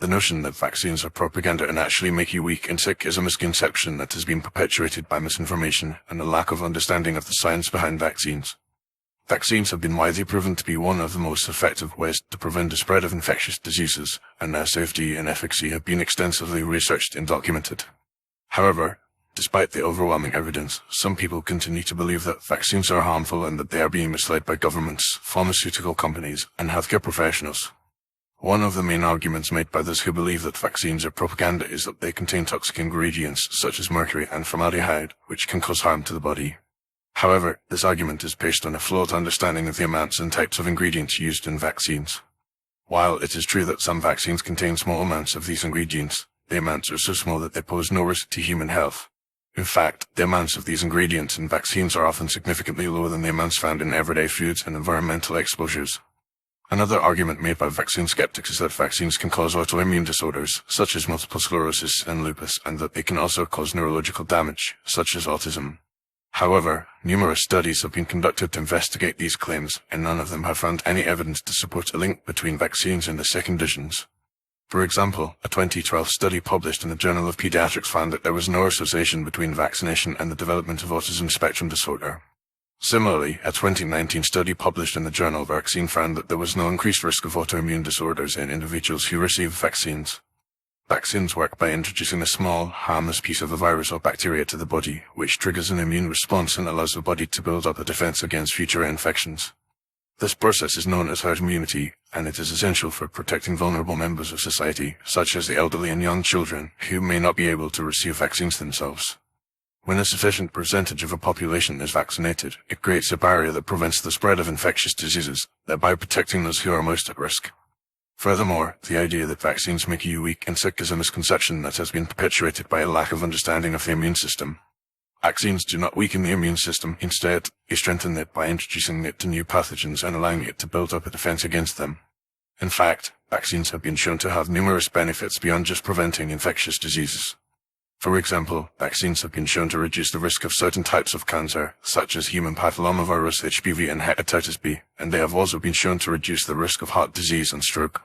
The notion that vaccines are propaganda and actually make you weak and sick is a misconception that has been perpetuated by misinformation and a lack of understanding of the science behind vaccines. Vaccines have been widely proven to be one of the most effective ways to prevent the spread of infectious diseases, and their safety and efficacy have been extensively researched and documented. However, despite the overwhelming evidence, some people continue to believe that vaccines are harmful and that they are being misled by governments, pharmaceutical companies, and healthcare professionals. One of the main arguments made by those who believe that vaccines are propaganda is that they contain toxic ingredients such as mercury and formaldehyde, which can cause harm to the body. However, this argument is based on a flawed understanding of the amounts and types of ingredients used in vaccines. While it is true that some vaccines contain small amounts of these ingredients, the amounts are so small that they pose no risk to human health. In fact, the amounts of these ingredients in vaccines are often significantly lower than the amounts found in everyday foods and environmental exposures. Another argument made by vaccine skeptics is that vaccines can cause autoimmune disorders, such as multiple sclerosis and lupus, and that they can also cause neurological damage, such as autism. However, numerous studies have been conducted to investigate these claims, and none of them have found any evidence to support a link between vaccines and the sick conditions. For example, a 2012 study published in the Journal of Pediatrics found that there was no association between vaccination and the development of autism spectrum disorder. Similarly, a 2019 study published in the journal Vaccine found that there was no increased risk of autoimmune disorders in individuals who receive vaccines. Vaccines work by introducing a small, harmless piece of a virus or bacteria to the body, which triggers an immune response and allows the body to build up a defense against future infections. This process is known as herd immunity, and it is essential for protecting vulnerable members of society, such as the elderly and young children, who may not be able to receive vaccines themselves. When a sufficient percentage of a population is vaccinated, it creates a barrier that prevents the spread of infectious diseases, thereby protecting those who are most at risk. Furthermore, the idea that vaccines make you weak and sick is a misconception that has been perpetuated by a lack of understanding of the immune system. Vaccines do not weaken the immune system. Instead, they strengthen it by introducing it to new pathogens and allowing it to build up a defense against them. In fact, vaccines have been shown to have numerous benefits beyond just preventing infectious diseases. For example, vaccines have been shown to reduce the risk of certain types of cancer, such as human papillomavirus HPV and hepatitis B, and they have also been shown to reduce the risk of heart disease and stroke.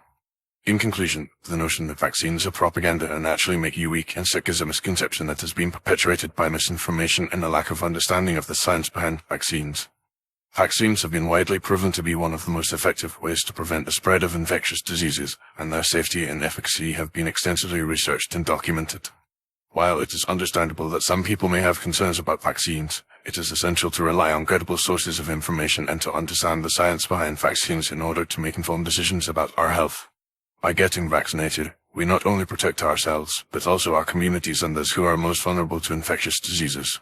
In conclusion, the notion that vaccines are propaganda and actually make you weak and sick is a misconception that has been perpetuated by misinformation and a lack of understanding of the science behind vaccines. Vaccines have been widely proven to be one of the most effective ways to prevent the spread of infectious diseases, and their safety and efficacy have been extensively researched and documented. While it is understandable that some people may have concerns about vaccines, it is essential to rely on credible sources of information and to understand the science behind vaccines in order to make informed decisions about our health. By getting vaccinated, we not only protect ourselves, but also our communities and those who are most vulnerable to infectious diseases.